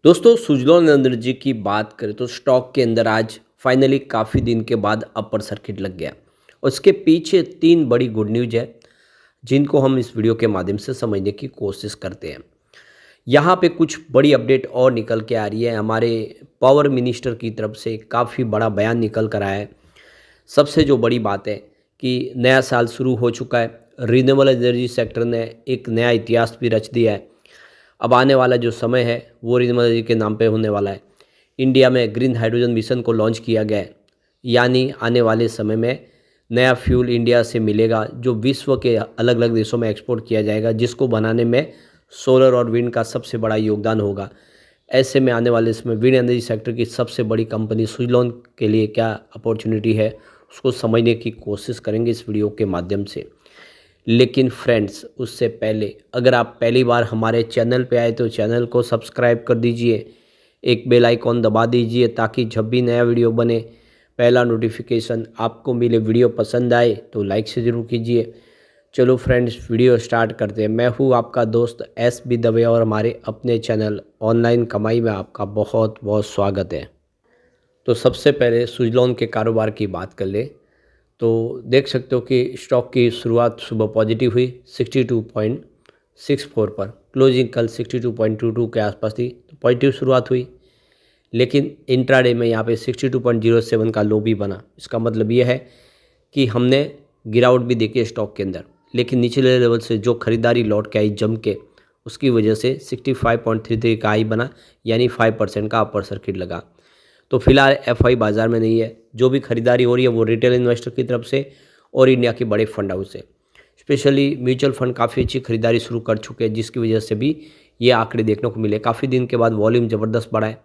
दोस्तों सुजलॉन एनर्जी की बात करें तो स्टॉक के अंदर आज फाइनली काफ़ी दिन के बाद अपर सर्किट लग गया। उसके पीछे तीन बड़ी गुड न्यूज़ है जिनको हम इस वीडियो के माध्यम से समझने की कोशिश करते हैं। यहाँ पे कुछ बड़ी अपडेट और निकल के आ रही है। हमारे पावर मिनिस्टर की तरफ से काफ़ी बड़ा बयान निकल कर आया है। सबसे जो बड़ी बात है कि नया साल शुरू हो चुका है। रिन्यूएबल एनर्जी सेक्टर ने एक नया इतिहास भी रच दिया है। अब आने वाला जो समय है वो रिन्यूएबल एनर्जी के नाम पे होने वाला है। इंडिया में ग्रीन हाइड्रोजन मिशन को लॉन्च किया गया है, यानी आने वाले समय में नया फ्यूल इंडिया से मिलेगा जो विश्व के अलग अलग देशों में एक्सपोर्ट किया जाएगा, जिसको बनाने में सोलर और विंड का सबसे बड़ा योगदान होगा। ऐसे में आने वाले इसमें विंड एनर्जी सेक्टर की सबसे बड़ी कंपनी सुजलॉन के लिए क्या अपॉर्चुनिटी है उसको समझने की कोशिश करेंगे इस वीडियो के माध्यम से। लेकिन फ्रेंड्स, उससे पहले अगर आप पहली बार हमारे चैनल पे आए तो चैनल को सब्सक्राइब कर दीजिए, एक बेल आइकॉन दबा दीजिए ताकि जब भी नया वीडियो बने पहला नोटिफिकेशन आपको मिले। वीडियो पसंद आए तो लाइक से ज़रूर कीजिए। चलो फ्रेंड्स, वीडियो स्टार्ट करते हैं। मैं हूँ आपका दोस्त SB दवे और हमारे अपने चैनल ऑनलाइन कमाई में आपका बहुत बहुत स्वागत है। तो सबसे पहले सुजलॉन के कारोबार की बात कर ले तो देख सकते हो कि स्टॉक की शुरुआत सुबह पॉजिटिव हुई 62.64 पर, क्लोजिंग कल 62.22 के आसपास थी, तो पॉजिटिव शुरुआत हुई। लेकिन इंट्राडे में यहाँ पे 62.07 का लो भी बना। इसका मतलब ये है कि हमने गिरावट भी देखी है स्टॉक के अंदर, लेकिन निचले लेवल से जो खरीदारी लौट के आई जम के, उसकी वजह से 65.33 का हाई बना, यानी 5% का अपर सर्किट लगा। तो फिलहाल FI बाज़ार में नहीं है। जो भी खरीदारी हो रही है वो रिटेल इन्वेस्टर की तरफ से और इंडिया के बड़े फंड हाउस से। स्पेशली म्यूचुअल फंड काफ़ी अच्छी खरीदारी शुरू कर चुके हैं, जिसकी वजह से भी ये आंकड़े देखने को मिले। काफ़ी दिन के बाद वॉल्यूम ज़बरदस्त बढ़ा है।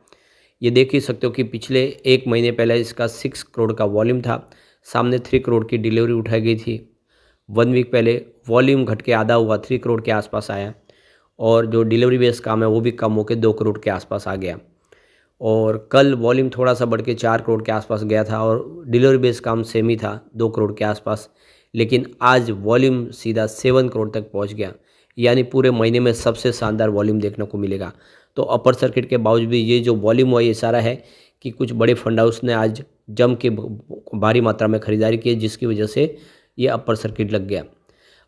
ये देख ही सकते हो कि पिछले एक महीने पहले इसका 6 करोड़ का वॉल्यूम था, सामने 3 करोड़ की डिलीवरी उठाई गई थी। 1 वीक पहले वॉल्यूम घट के आधा हुआ, 3 करोड़ के आसपास आया, और जो डिलीवरी बेस काम है वो भी कम होकर 2 करोड़ के आसपास आ गया। और कल वॉल्यूम थोड़ा सा बढ़ के 4 करोड़ के आसपास गया था और डिलीवरी बेस काम सेम ही था 2 करोड़ के आसपास। लेकिन आज वॉल्यूम सीधा 7 करोड़ तक पहुंच गया, यानी पूरे महीने में सबसे शानदार वॉल्यूम देखने को मिलेगा। तो अपर सर्किट के बावजूद भी ये जो वॉल्यूम हुआ, ये इशारा है कि कुछ बड़े फंड हाउस ने आज जम के भारी मात्रा में खरीदारी की, जिसकी वजह से ये अपर सर्किट लग गया।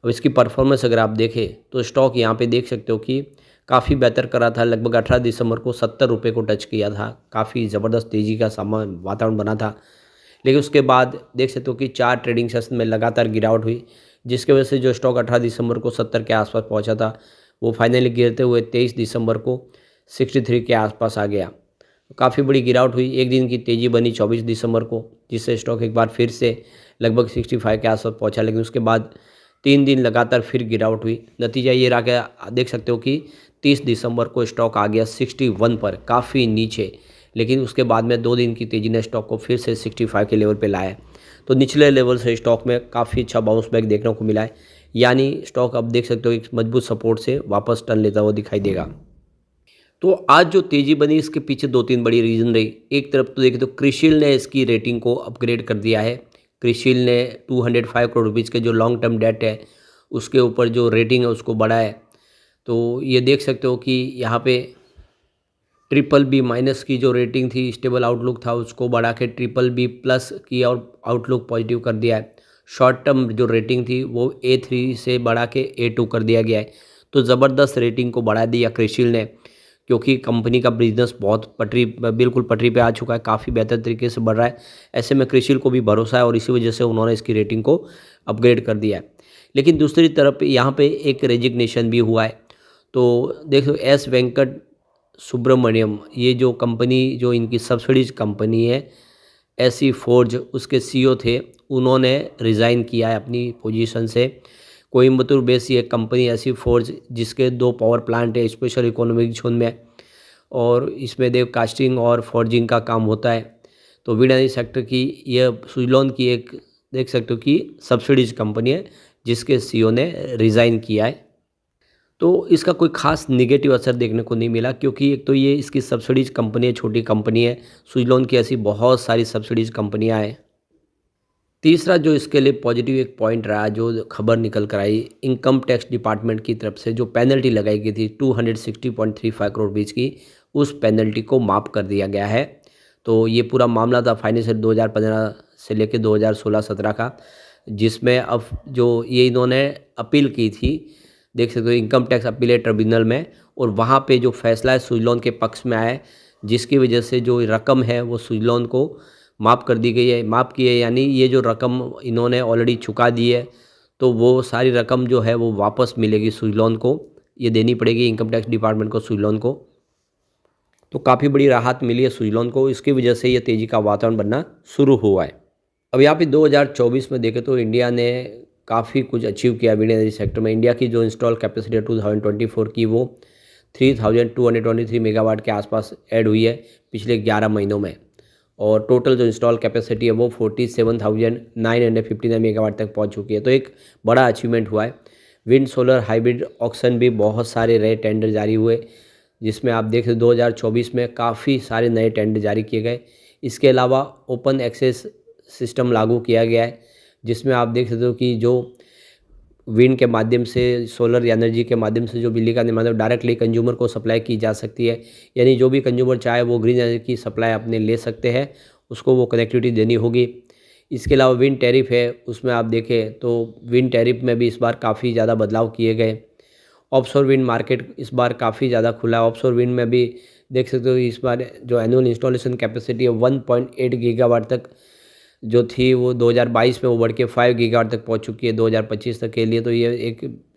अब इसकी परफॉर्मेंस अगर आप देखें तो स्टॉक यहाँ पे देख सकते हो कि काफ़ी बेहतर करा था। लगभग 18 दिसंबर को 70 रुपये को टच किया था। काफ़ी ज़बरदस्त तेज़ी का सामान वातावरण बना था। लेकिन उसके बाद देख सकते हो कि 4 ट्रेडिंग सेशन में लगातार गिरावट हुई, जिसकी वजह से जो स्टॉक 18 दिसंबर को 70 के आसपास पहुंचा था वो फाइनली गिरते हुए 23 दिसंबर को 63 के आसपास आ गया। तो काफ़ी बड़ी गिरावट हुई। एक दिन की तेज़ी बनी 24 दिसंबर को, जिससे स्टॉक एक बार फिर से लगभग 65 के आसपास पहुँचा। लेकिन उसके बाद 3 दिन लगातार फिर गिरावट हुई। नतीजा ये रहा कि देख सकते हो कि 30 दिसंबर को स्टॉक आ गया 61 पर, काफ़ी नीचे। लेकिन उसके बाद में 2 दिन की तेज़ी ने स्टॉक को फिर से 65 के लेवल पे लाया। तो निचले लेवल से स्टॉक में काफ़ी अच्छा बाउंस बैक देखने को मिला है, यानी स्टॉक अब देख सकते हो एक मजबूत सपोर्ट से वापस टर्न लेता हुआ दिखाई देगा। तो आज जो तेज़ी बनी इसके पीछे 2-3 बड़ी रीज़न रही। एक तरफ तो देखें तो क्रिशिल ने इसकी रेटिंग को अपग्रेड कर दिया है। क्रिशिल ने 205 करोड़ रुपीज़ के जो लॉन्ग टर्म डेट है उसके ऊपर जो रेटिंग है उसको बढ़ाया है। तो ये देख सकते हो कि यहाँ पे BBB- की जो रेटिंग थी, स्टेबल आउटलुक था, उसको बढ़ा के BBB+ की और आउटलुक पॉजिटिव कर दिया है। शॉर्ट टर्म जो रेटिंग थी वो A3 से बढ़ा के A2 कर दिया गया है। तो ज़बरदस्त रेटिंग को बढ़ा दिया क्रिशिल ने, क्योंकि कंपनी का बिजनेस बहुत बिल्कुल पटरी पे आ चुका है, काफ़ी बेहतर तरीके से बढ़ रहा है। ऐसे में क्रिशिल को भी भरोसा है और इसी वजह से उन्होंने इसकी रेटिंग को अपग्रेड कर दिया है। लेकिन दूसरी तरफ यहाँ पे एक रेजिग्नेशन भी हुआ है। तो देखो S वेंकट सुब्रमण्यम, ये जो कंपनी जो इनकी सब्सिडीज कंपनी है SE फोर्ज, उसके CEO थे, उन्होंने रिज़ाइन किया है अपनी पोजीशन से। कोयम्बतूर बेस ये कंपनी SE फोर्ज, जिसके 2 पावर प्लांट है स्पेशल इकोनॉमिक जोन में, और इसमें देव कास्टिंग और फोर्जिंग का काम होता है। तो विंड एनर्जी सेक्टर की यह सुजलॉन की एक देख सकते हो कि सब्सिडीज कंपनी है, जिसके CEO ने रिज़ाइन किया है। तो इसका कोई ख़ास नेगेटिव असर देखने को नहीं मिला, क्योंकि एक तो ये इसकी सब्सिडीज़ कंपनी है, छोटी कंपनी है। सुजलॉन की ऐसी बहुत सारी सब्सिडीज़ कंपनियां हैं। तीसरा जो इसके लिए पॉजिटिव एक पॉइंट रहा, जो खबर निकल कर आई इनकम टैक्स डिपार्टमेंट की तरफ से, जो पेनल्टी लगाई गई थी 260.35 करोड़ रुपीज़ की, उस पेनल्टी को माफ़ कर दिया गया है। तो ये पूरा मामला था फाइनेंशियल 2015 से लेकर 2016-17 का, जिसमें अब जो ये इन्होंने अपील की थी, देख सकते हो इनकम टैक्स अपीलेट ट्रिब्यूनल में, और वहाँ पे जो फैसला है सुजलॉन के पक्ष में आया है, जिसकी वजह से जो रकम है वो सुजलॉन को माफ़ कर दी गई है। माफ़ की है यानी ये जो रकम इन्होंने ऑलरेडी चुका दी है, तो वो सारी रकम जो है वो वापस मिलेगी सुजलॉन को, ये देनी पड़ेगी इनकम टैक्स डिपार्टमेंट को, सुजलॉन को। तो काफ़ी बड़ी राहत मिली है सुजलॉन को, इसकी वजह से ये तेज़ी का वातावरण बनना शुरू हुआ है। अब यहाँ पे 2024 में देखें तो इंडिया ने काफ़ी कुछ अचीव किया विंड एनर्जी सेक्टर में। इंडिया की जो इंस्टॉल कैपेसिटी है 2024 की, वो 3223 मेगावाट के आसपास ऐड हुई है पिछले 11 महीनों में, और टोटल जो इंस्टॉल कैपेसिटी है वो 47,959 मेगावाट तक पहुंच चुकी है। तो एक बड़ा अचीवमेंट हुआ है। विंड सोलर हाइब्रिड ऑक्शन भी बहुत सारे नए टेंडर जारी हुए, जिसमें आप देख सकते 2024 में काफ़ी सारे नए टेंडर जारी किए गए। इसके अलावा ओपन एक्सेस सिस्टम लागू किया गया है, जिसमें आप देख सकते हो कि जो विंड के माध्यम से, सोलर एनर्जी के माध्यम से जो बिजली का निर्माण डायरेक्टली कंज्यूमर को सप्लाई की जा सकती है, यानी जो भी कंज्यूमर चाहे वो ग्रीन एनर्जी की सप्लाई अपने ले सकते हैं, उसको वो कनेक्टिविटी देनी होगी। इसके अलावा विंड टैरिफ है, उसमें आप देखें तो विंड टैरिफ में भी इस बार काफ़ी ज़्यादा बदलाव किए गए। ऑफशोर विंड मार्केट इस बार काफ़ी ज़्यादा खुला है। ऑफशोर विंड में भी देख सकते हो इस बार जो एनुअल इंस्टॉलेशन कैपेसिटी है 1.8 गीगावाट तक जो थी, वो 2022 में वो बढ़ के 5 गीगावाट तक पहुंच चुकी है 2025 तक के लिए। तो ये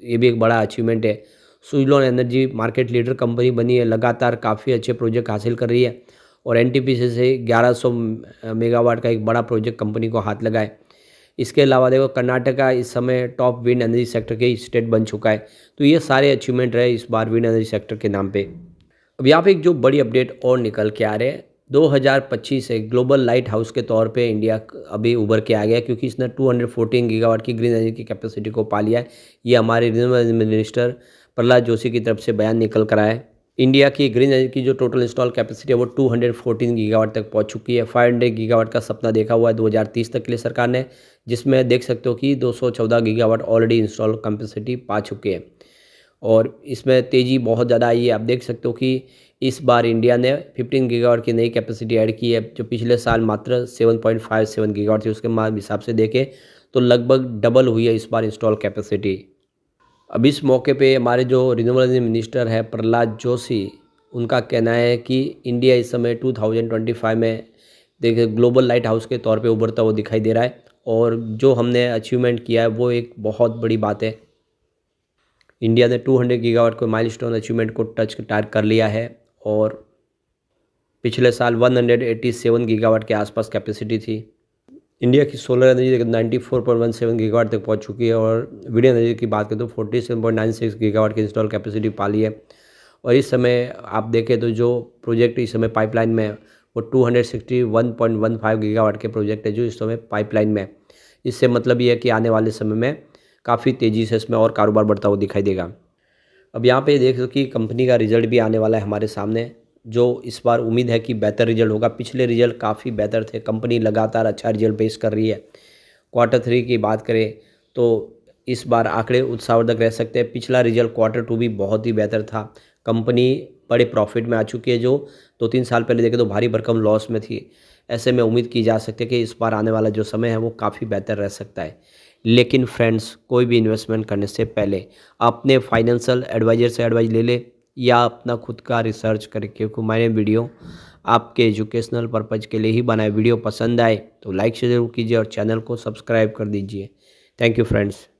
भी एक बड़ा अचीवमेंट है। Suzlon energy market leader company बनी है, लगातार काफ़ी अच्छे प्रोजेक्ट हासिल कर रही है, और एनटीपीसी से 1100 मेगावाट का एक बड़ा प्रोजेक्ट कंपनी को हाथ लगा है। इसके अलावा देखो कर्नाटका इस समय टॉप विंड एनर्जी सेक्टर के स्टेट बन चुका है। तो ये सारे अचीवमेंट रहे इस बार विंड एनर्जी सेक्टर के नाम पे। अब यहाँ पे एक जो बड़ी अपडेट और निकल के आ रहे हैं, 2025 से ग्लोबल लाइट हाउस के तौर पे इंडिया अभी उभर के आ गया, क्योंकि इसने 214 गीगावाट की ग्रीन एनर्जी की कैपेसिटी को पा लिया है। ये हमारे रिन्यूएबल मिनिस्टर प्रहलाद जोशी की तरफ से बयान निकल कर आया है। इंडिया की ग्रीन एनर्जी की जो टोटल इंस्टॉल कैपेसिटी है वो 214 गीगावाट तक पहुंच चुकी है। 500 गीगावाट का सपना देखा हुआ है 2030 तक के लिए सरकार ने, जिसमें देख सकते हो कि 214 गीगावाट ऑलरेडी इंस्टॉल कैपेसिटी पा चुके हैं, और इसमें तेज़ी बहुत ज़्यादा आई है। आप देख सकते हो कि इस बार इंडिया ने 15 गीगावाट की नई कैपेसिटी ऐड की है, जो पिछले साल मात्र 7.57 गीगावाट थी। उसके हिसाब से देखें तो लगभग डबल हुई है इस बार इंस्टॉल कैपेसिटी। अब इस मौके पे हमारे जो रिन्यूएबल एनर्जी मिनिस्टर है प्रहलाद जोशी, उनका कहना है कि इंडिया इस समय 2025 में देखिए ग्लोबल लाइट हाउस के तौर पे उभरता हुआ दिखाई दे रहा है, और जो हमने अचीवमेंट किया है वो एक बहुत बड़ी बात है। इंडिया ने 200 गीगावाट को माइलस्टोन अचीवमेंट को टच कर लिया है, और पिछले साल 187 गीगावाट के आसपास कैपेसिटी थी। इंडिया की सोलर एनर्जी 94.17 गीगावाट तक पहुंच चुकी है, और विंड एनर्जी की बात करें तो 47.96 गीगावाट की इंस्टॉल कैपेसिटी पा ली है। और इस समय आप देखें तो जो प्रोजेक्ट इस समय पाइपलाइन में वो 261.15 गीगावाट के प्रोजेक्ट है जो इस समय पाइपलाइन में। इससे मतलब ये है कि आने वाले समय में काफ़ी तेज़ी से इसमें और कारोबार बढ़ता हुआ दिखाई देगा। अब यहाँ पे देख सको कि कंपनी का रिजल्ट भी आने वाला है हमारे सामने, जो इस बार उम्मीद है कि बेहतर रिजल्ट होगा। पिछले रिजल्ट काफ़ी बेहतर थे, कंपनी लगातार अच्छा रिजल्ट पेश कर रही है। Q3 की बात करें तो इस बार आंकड़े उत्साहवर्धक रह सकते हैं। पिछला रिजल्ट Q2 भी बहुत ही बेहतर था। कंपनी बड़े प्रॉफिट में आ चुकी है, जो 2-3 साल पहले देखें तो भारी भरकम लॉस में थी। ऐसे में उम्मीद की जा सकती है कि इस बार आने वाला जो समय है वो काफ़ी बेहतर रह सकता है। लेकिन फ्रेंड्स, कोई भी इन्वेस्टमेंट करने से पहले अपने फाइनेंशियल एडवाइज़र से एडवाइस ले ले, या अपना खुद का रिसर्च करके, क्योंकि मैंने वीडियो आपके एजुकेशनल पर्पज़ के लिए ही बनाए। वीडियो पसंद आए तो लाइक शेयर जरूर कीजिए और चैनल को सब्सक्राइब कर दीजिए। Thank you friends.